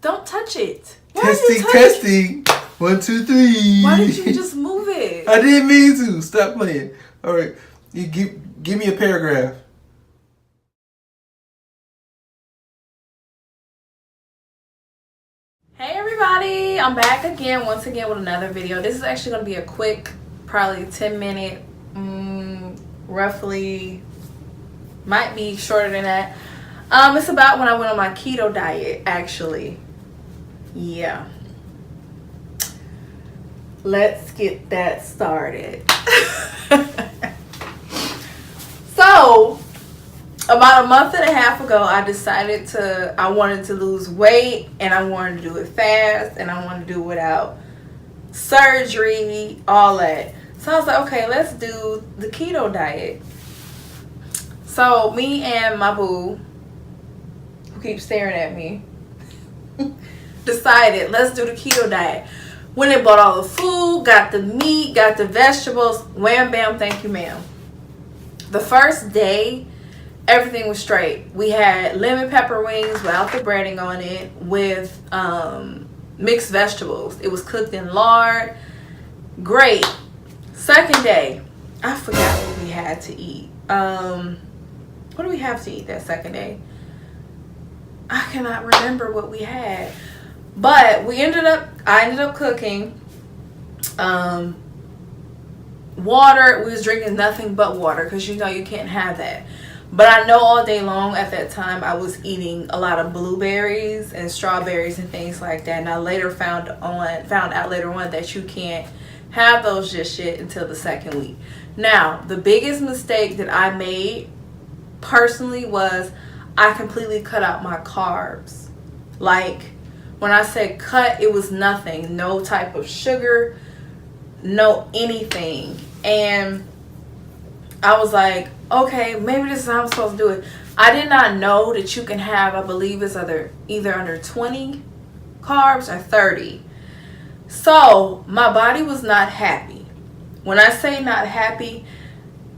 Don't touch it. Testing. 1, 2, 3. Why did you just move it? I didn't mean to. Stop playing. All right. You give me a paragraph. Hey everybody, I'm back once again with another video. This is actually going to be a quick, probably 10-minute, roughly, might be shorter than that. It's about when I went on my keto diet, actually. Yeah. Let's get that started. So, about a month and a half ago, I decided I wanted to lose weight, and I wanted to do it fast, and I wanted to do it without surgery, all that. So I was like, okay, let's do the keto diet. So me and my boo, who keeps staring at me, decided, let's do the keto diet. When they bought all the food, got the meat, got the vegetables, wham, bam, thank you, ma'am. The first day, everything was straight. We had lemon pepper wings without the breading on it with mixed vegetables. It was cooked in lard. Great. Second day, I forgot what we had to eat. What do we have to eat that second day? I cannot remember what we had. But I ended up cooking water. We was drinking nothing but water because you know you can't have that. But I know all day long at that time I was eating a lot of blueberries and strawberries and things like that. And I later found out later on that you can't have those just yet until the second week. Now, the biggest mistake that I made personally was I completely cut out my carbs. Like, when I say cut, it was nothing. No type of sugar, no anything. And I was like, okay, maybe this is how I'm supposed to do it. I did not know that you can have, I believe it's either under 20 carbs or 30. So my body was not happy. When I say not happy,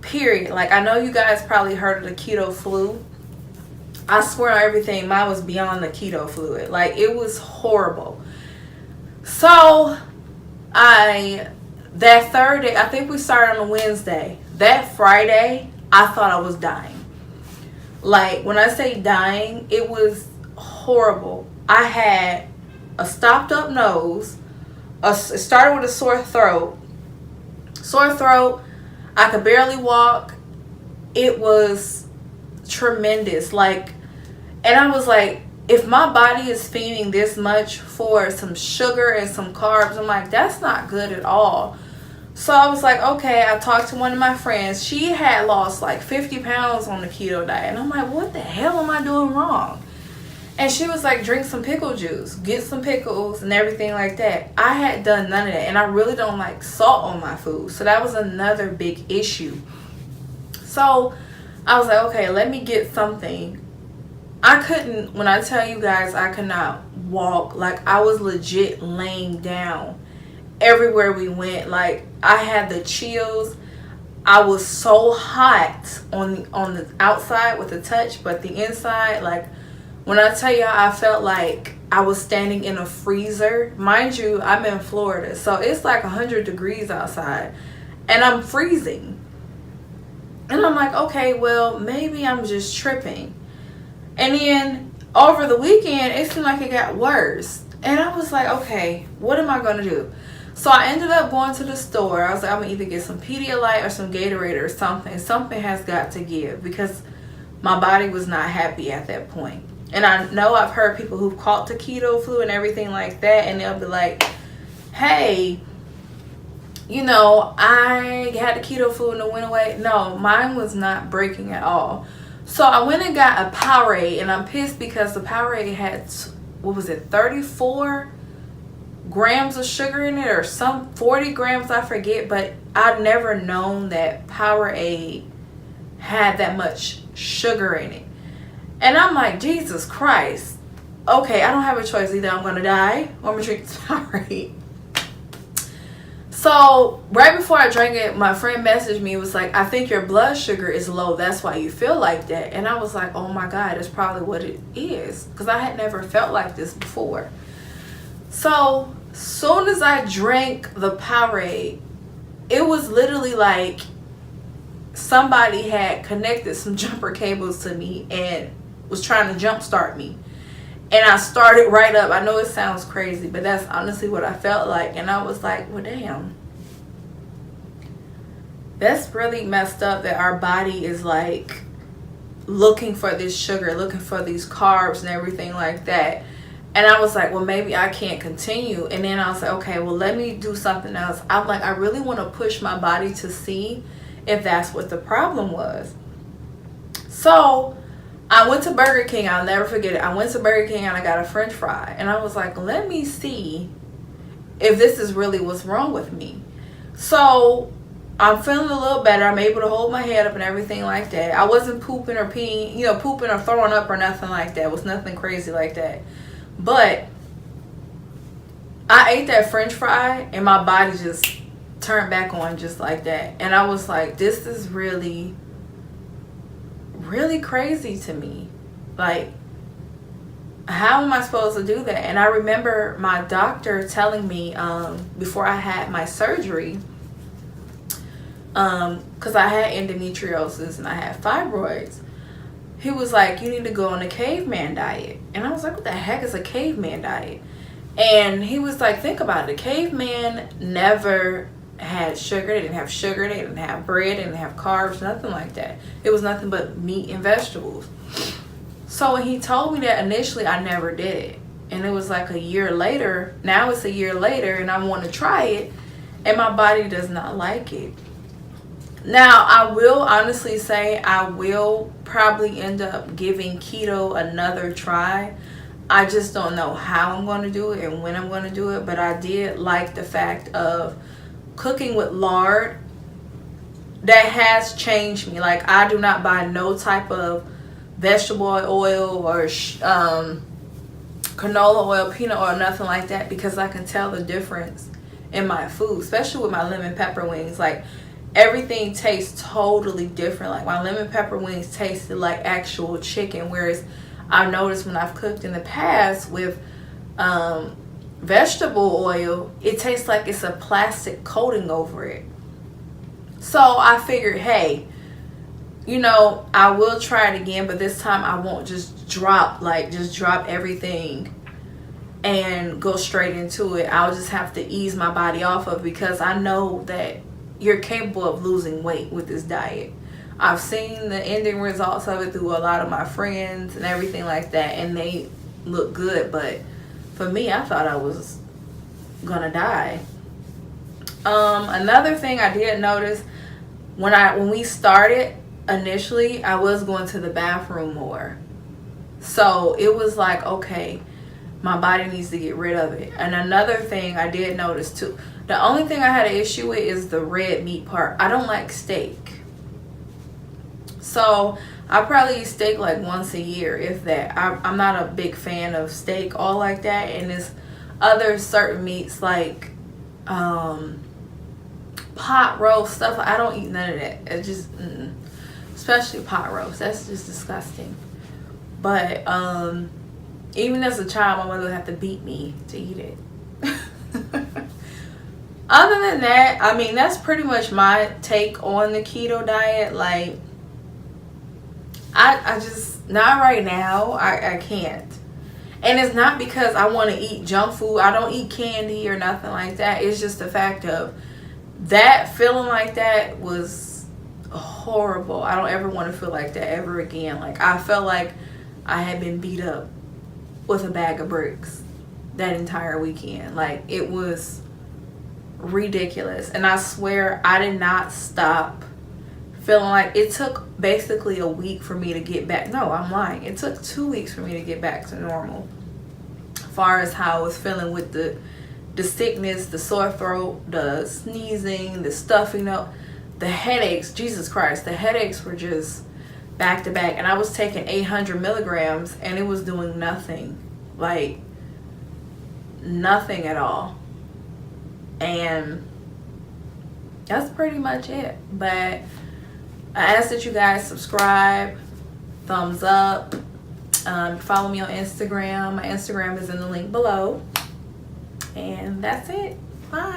period. Like, I know you guys probably heard of the keto flu. I swear on everything, mine was beyond the keto fluid. Like, it was horrible. So that third day, I think we started on a Wednesday. That Friday, I thought I was dying. Like, when I say dying, it was horrible. I had a stopped up nose. It started with a sore throat. I could barely walk. It was tremendous. Like, and I was like, if my body is feeding this much for some sugar and some carbs, I'm like, that's not good at all. So I was like, okay, I talked to one of my friends. She had lost like 50 pounds on the keto diet. And I'm like, what the hell am I doing wrong? And she was like, drink some pickle juice, get some pickles and everything like that. I had done none of that. And I really don't like salt on my food. So that was another big issue. So I was like, okay, let me get something. I couldn't, when I tell you guys, I could not walk. Like, I was legit laying down everywhere we went. Like, I had the chills. I was so hot on the outside with the touch, but the inside, like, when I tell you, I felt like I was standing in a freezer. Mind you, I'm in Florida, so it's like 100 degrees outside, and I'm freezing. And I'm like, okay, well, maybe I'm just tripping. And then over the weekend, it seemed like it got worse. And I was like, okay, what am I going to do? So I ended up going to the store. I was like, I'm going to either get some Pedialyte or some Gatorade or something. Something has got to give, because my body was not happy at that point. And I know I've heard people who've caught the keto flu and everything like that, and they'll be like, hey, you know, I had the keto flu and it went away. No, mine was not breaking at all. So I went and got a Powerade, and I'm pissed because the Powerade had, what was it, 34 grams of sugar in it, or some 40 grams, I forget. But I'd never known that Powerade had that much sugar in it. And I'm like, Jesus Christ. Okay, I don't have a choice. Either I'm going to die or I'm going to drink this Powerade. So So right before I drank it, my friend messaged me. It was like, I think your blood sugar is low. That's why you feel like that. And I was like, oh my God, that's probably what it is. Because I had never felt like this before. So soon as I drank the Powerade, it was literally like somebody had connected some jumper cables to me and was trying to jumpstart me. And I started right up. I know it sounds crazy, but that's honestly what I felt like. And I was like, well, damn. That's really messed up that our body is like looking for this sugar, looking for these carbs and everything like that. And I was like, well, maybe I can't continue. And then I was like, okay, well, let me do something else. I'm like, I really want to push my body to see if that's what the problem was. So I went to Burger King. I'll never forget it. I went to Burger King and I got a French fry. And I was like, let me see if this is really what's wrong with me. So I'm feeling a little better. I'm able to hold my head up and everything like that. I wasn't pooping or peeing, pooping or throwing up or nothing like that. It was nothing crazy like that. But I ate that French fry and my body just turned back on just like that. And I was like, this is really crazy to me. Like, how am I supposed to do that? And I remember my doctor telling me before I had my surgery, because I had endometriosis and I had fibroids, he was like, you need to go on a caveman diet. And I was like, what the heck is a caveman diet? And he was like, think about it. A caveman never had sugar. They didn't have sugar. They didn't have bread. They didn't have carbs. Nothing like that. It was nothing but meat and vegetables. So when he told me that initially, I never did it. And it was like a year later. Now it's a year later and I want to try it. And my body does not like it. Now, I will honestly say I will probably end up giving keto another try. I just don't know how I'm going to do it and when I'm going to do it. But I did like the fact of cooking with lard. That has changed me. Like, I do not buy no type of vegetable oil or canola oil, peanut oil, nothing like that, because I can tell the difference in my food, especially with my lemon pepper wings. Like, everything tastes totally different. Like, my lemon pepper wings tasted like actual chicken, whereas I've noticed when I've cooked in the past with vegetable oil, it tastes like it's a plastic coating over it. So I figured, hey, I will try it again, but this time I won't just drop everything and go straight into it. I'll just have to ease my body off of it, because I know that you're capable of losing weight with this diet. I've seen the ending results of it through a lot of my friends and everything like that, and they look good. But for me, I thought I was gonna die. Another thing I did notice when we started initially, I was going to the bathroom more. So it was like, okay, my body needs to get rid of it. And another thing I did notice too, the only thing I had an issue with is the red meat part. I don't like steak. So I probably eat steak like once a year, if that. I'm not a big fan of steak all like that. And there's other certain meats like pot roast stuff. I don't eat none of that. It just, especially pot roast. That's just disgusting. But even as a child, my mother would have to beat me to eat it. Other than that, I mean, that's pretty much my take on the keto diet. Like, I just, not right now. I can't. And it's not because I want to eat junk food. I don't eat candy or nothing like that. It's just the fact of that feeling like that was horrible. I don't ever want to feel like that ever again. Like, I felt like I had been beat up with a bag of bricks that entire weekend. Like, it was ridiculous. And I swear I did not stop feeling like, it took basically a week for me to get back. No, I'm lying. It took 2 weeks for me to get back to normal. As far as how I was feeling with the sickness, the sore throat, the sneezing, the stuffing, the headaches. Jesus Christ, the headaches were just back to back. And I was taking 800 milligrams and it was doing nothing. Like, nothing at all. And that's pretty much it. But I ask that you guys subscribe, thumbs up, follow me on Instagram. My Instagram is in the link below. And that's it. Bye.